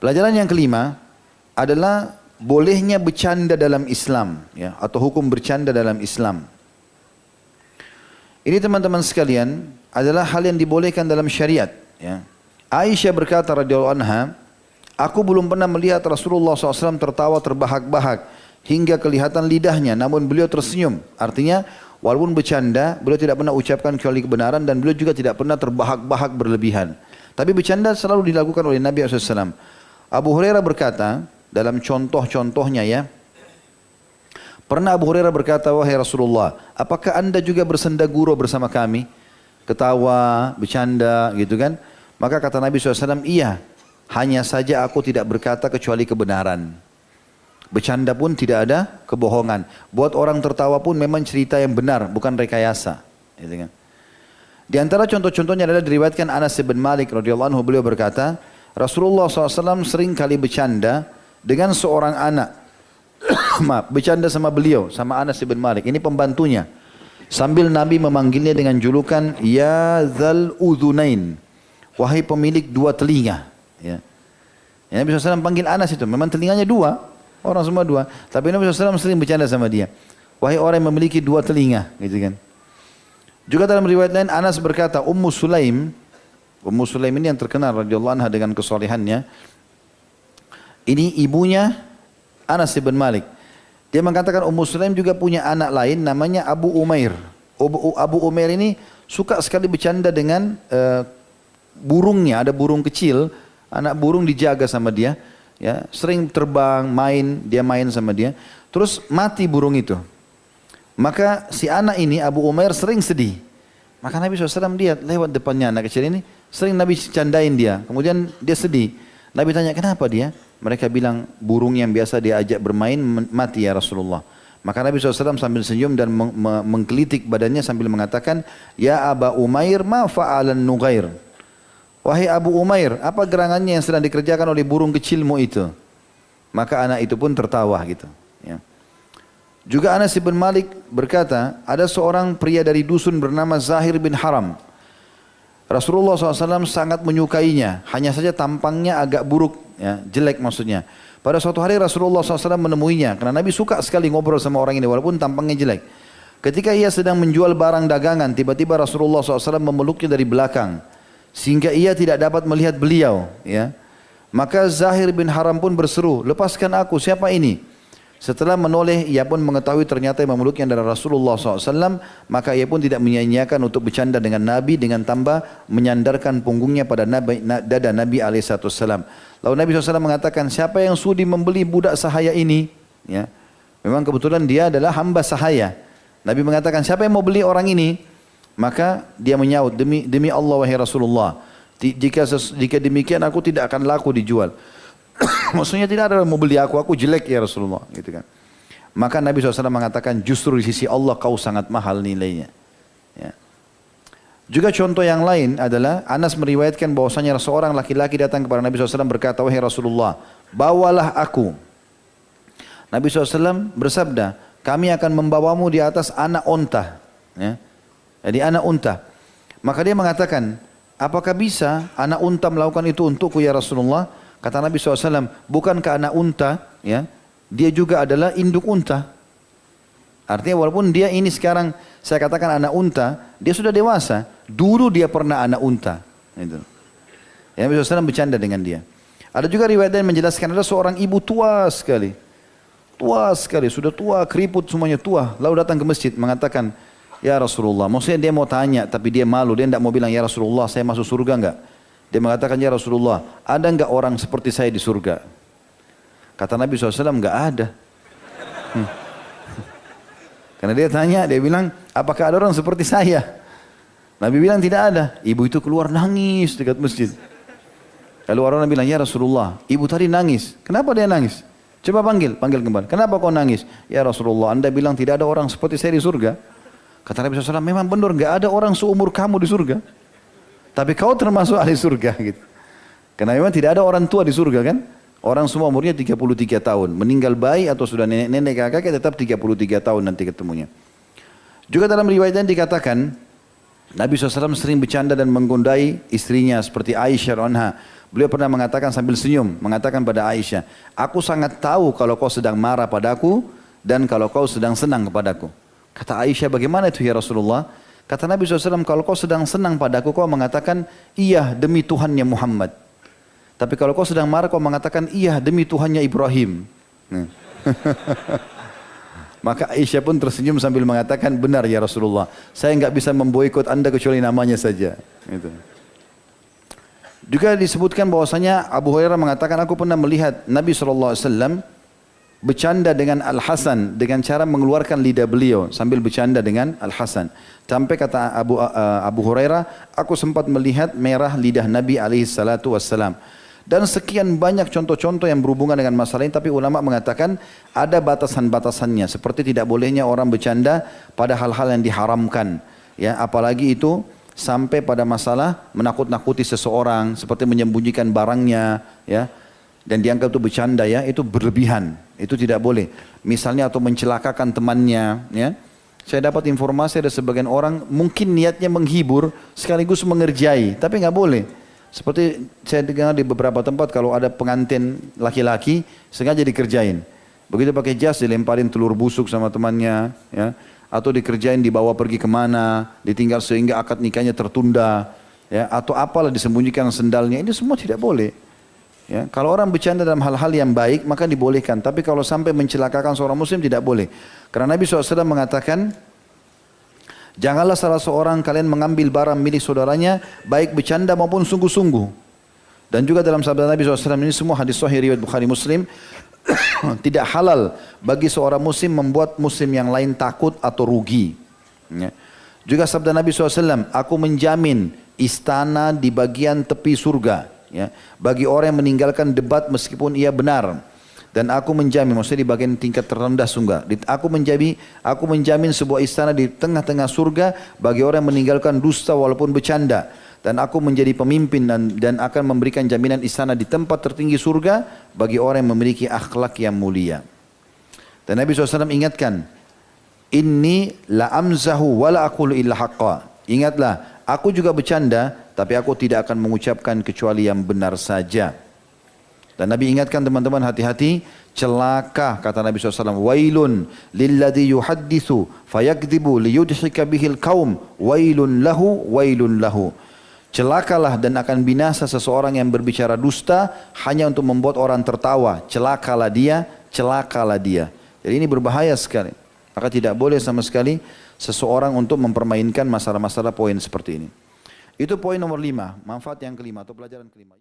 Pelajaran yang kelima adalah bolehnya bercanda dalam Islam, ya, atau hukum bercanda dalam Islam. Ini teman-teman sekalian adalah hal yang dibolehkan dalam syariat. Ya. Aisyah berkata radhiyallahu anha, aku belum pernah melihat Rasulullah SAW tertawa terbahak-bahak hingga kelihatan lidahnya, namun beliau tersenyum. Artinya, walaupun bercanda, beliau tidak pernah ucapkan kecuali kebenaran dan beliau juga tidak pernah terbahak-bahak berlebihan. Tapi bercanda selalu dilakukan oleh Nabi SAW. Abu Hurairah berkata, dalam contoh-contohnya ya, pernah Abu Hurairah berkata, wahai Rasulullah, apakah anda juga bersenda gurau bersama kami? Ketawa, bercanda gitu kan. Maka kata Nabi SAW, iya, hanya saja aku tidak berkata kecuali kebenaran. Bercanda pun tidak ada kebohongan. Buat orang tertawa pun memang cerita yang benar, bukan rekayasa. Gitu kan. Di antara contoh-contohnya adalah diriwayatkan Anas bin Malik radhiyallahu anhu, beliau berkata, Rasulullah SAW sering kali bercanda dengan seorang anak. Maaf, bercanda sama beliau, sama Anas bin Malik. Ini pembantunya. Sambil Nabi memanggilnya dengan julukan, Ya Dzal Udhunain, wahai pemilik dua telinga. Ya. Nabi SAW panggil Anas itu, memang telinganya dua, orang semua dua. Tapi Nabi SAW sering bercanda sama dia. Wahai orang yang memiliki dua telinga. Gitu kan. Juga dalam riwayat lain, Anas berkata, Ummu Sulaim ini yang terkenal radhiyallahu anha dengan kesolehannya. Ini ibunya Anas bin Malik. Dia mengatakan Ummu Sulaim juga punya anak lain namanya Abu Umair. Abu Umair ini suka sekali bercanda dengan burungnya. Ada burung kecil, anak burung dijaga sama dia. Ya, sering terbang, dia main sama dia. Terus mati burung itu. Maka si anak ini Abu Umair sering sedih. Maka Nabi SAW lihat lewat depannya anak kecil ini. Sering Nabi candain dia. Kemudian dia sedih. Nabi tanya kenapa dia? Mereka bilang burung yang biasa dia ajak bermain mati ya Rasulullah. Maka Nabi SAW sambil senyum dan menggelitik badannya sambil mengatakan, Ya Aba Umair ma fa'alan nughair. Wahai Abu Umair, apa gerangannya yang sedang dikerjakan oleh burung kecilmu itu? Maka anak itu pun tertawa gitu. Ya. Juga Anas bin Malik berkata, ada seorang pria dari dusun bernama Zahir bin Haram. Rasulullah SAW sangat menyukainya, hanya saja tampangnya agak buruk, ya, jelek maksudnya. Pada suatu hari Rasulullah SAW menemuinya, karena Nabi suka sekali ngobrol sama orang ini walaupun tampangnya jelek. Ketika ia sedang menjual barang dagangan, tiba-tiba Rasulullah SAW memeluknya dari belakang, sehingga ia tidak dapat melihat beliau. Ya. Maka Zahir bin Haram pun berseru, lepaskan aku, siapa ini? Setelah menoleh, ia pun mengetahui ternyata yang memeluknya adalah Rasulullah SAW. Maka ia pun tidak menyia-nyiakan untuk bercanda dengan Nabi dengan tambah menyandarkan punggungnya pada dada Nabi SAW. Lalu Nabi SAW mengatakan, siapa yang sudi membeli budak sahaya ini? Ya. Memang kebetulan dia adalah hamba sahaya. Nabi mengatakan, siapa yang mau beli orang ini? Maka dia menyaut, demi Allah wahai Rasulullah. Jika demikian aku tidak akan laku dijual. Maksudnya tidak ada yang mau beli aku jelek ya Rasulullah. Gitu kan. Maka Nabi SAW mengatakan justru di sisi Allah kau sangat mahal nilainya. Ya. Juga contoh yang lain adalah Anas meriwayatkan bahwasanya seorang laki-laki datang kepada Nabi SAW berkata, wahai Rasulullah, bawalah aku. Nabi SAW bersabda, kami akan membawamu di atas anak unta. Ya. Jadi anak unta. Maka dia mengatakan, apakah bisa anak unta melakukan itu untukku ya Rasulullah? Kata Nabi SAW, bukankah anak unta, ya, dia juga adalah induk unta. Artinya walaupun dia ini sekarang, saya katakan anak unta, dia sudah dewasa. Dulu dia pernah anak unta. Gitu. Ya, Nabi SAW bercanda dengan dia. Ada juga riwayat yang menjelaskan, ada seorang ibu tua sekali. Tua sekali, sudah tua, keriput semuanya tua. Lalu datang ke masjid mengatakan, ya Rasulullah, maksudnya dia mau tanya, tapi dia malu, dia tidak mau bilang, ya Rasulullah, saya masuk surga enggak? Dia mengatakan, ya Rasulullah, ada enggak orang seperti saya di surga? Kata Nabi SAW, enggak ada. Karena dia tanya, dia bilang, apakah ada orang seperti saya? Nabi bilang tidak ada. Ibu itu keluar nangis dekat masjid. Lalu orang bilang, ya Rasulullah, ibu tadi nangis. Kenapa dia nangis? Coba panggil kembali. Kenapa kau nangis? Ya Rasulullah, anda bilang tidak ada orang seperti saya di surga. Kata Nabi SAW, memang benar, enggak ada orang seumur kamu di surga. Tapi kau termasuk ahli surga gitu. Karena memang tidak ada orang tua di surga kan. Orang semua umurnya 33 tahun. Meninggal bayi atau sudah nenek kakek tetap 33 tahun nanti ketemunya. Juga dalam riwayatnya dikatakan, Nabi SAW sering bercanda dan menggondai istrinya seperti Aisyah anha. Beliau pernah mengatakan sambil senyum, mengatakan pada Aisyah, aku sangat tahu kalau kau sedang marah padaku dan kalau kau sedang senang kepadaku. Kata Aisyah, bagaimana itu ya Rasulullah? Kata Nabi SAW, kalau kau sedang senang padaku, kau mengatakan, iya demi Tuhannya Muhammad. Tapi kalau kau sedang marah, kau mengatakan, iya demi Tuhannya Ibrahim. Maka Aisyah pun tersenyum sambil mengatakan, benar ya Rasulullah, saya nggak bisa memboikot anda kecuali namanya saja. Gitu. Juga disebutkan bahwasanya Abu Hurairah mengatakan, aku pernah melihat Nabi SAW bercanda dengan Al-Hasan dengan cara mengeluarkan lidah beliau sambil bercanda dengan Al-Hasan. Sampai kata Abu Hurairah, aku sempat melihat merah lidah Nabi SAW. Dan sekian banyak contoh-contoh yang berhubungan dengan masalah ini, tapi ulama mengatakan ada batasan-batasannya. Seperti tidak bolehnya orang bercanda pada hal-hal yang diharamkan. Ya, apalagi itu sampai pada masalah menakut-nakuti seseorang, seperti menyembunyikan barangnya, ya, dan dianggap itu bercanda, ya, itu berlebihan, itu tidak boleh. Misalnya atau mencelakakan temannya, ya. Saya dapat informasi ada sebagian orang mungkin niatnya menghibur sekaligus mengerjai, tapi nggak boleh. Seperti saya dengar di beberapa tempat kalau ada pengantin laki-laki sengaja dikerjain, begitu pakai jas dilemparin telur busuk sama temannya, ya. Atau dikerjain dibawa pergi kemana, ditinggal sehingga akad nikahnya tertunda, ya, atau apalah disembunyikan sendalnya, ini semua tidak boleh. Ya, kalau orang bercanda dalam hal-hal yang baik maka dibolehkan, tapi kalau sampai mencelakakan seorang muslim tidak boleh. Karena Nabi SAW mengatakan, janganlah salah seorang kalian mengambil barang milik saudaranya baik bercanda maupun sungguh-sungguh. Dan juga dalam sabda Nabi SAW, ini semua hadis sahih riwayat Bukhari Muslim, tidak halal bagi seorang muslim membuat muslim yang lain takut atau rugi. Ya. Juga sabda Nabi SAW, aku menjamin istana di bagian tepi surga, ya, bagi orang yang meninggalkan debat meskipun ia benar. Dan aku menjamin, maksudnya di bagian tingkat terendah surga, aku menjamin sebuah istana di tengah-tengah surga bagi orang yang meninggalkan dusta walaupun bercanda. Dan aku menjadi pemimpin dan akan memberikan jaminan istana di tempat tertinggi surga bagi orang yang memiliki akhlak yang mulia. Dan Nabi SAW ingatkan, inni la amzahu wa la aqulu illa haqqa. Ingatlah, aku juga bercanda, tapi aku tidak akan mengucapkan kecuali yang benar saja. Dan Nabi ingatkan teman-teman, hati-hati, celaka kata Nabi SAW, wailun lilladhi yuhaddithu fayakdibu liyudhika bihil kaum, wailun lahu. Celakalah dan akan binasa seseorang yang berbicara dusta hanya untuk membuat orang tertawa. Celakalah dia. Jadi ini berbahaya sekali. Maka tidak boleh sama sekali seseorang untuk mempermainkan masalah-masalah poin seperti ini. Itu poin nomor 5, manfaat yang kelima atau pelajaran kelima.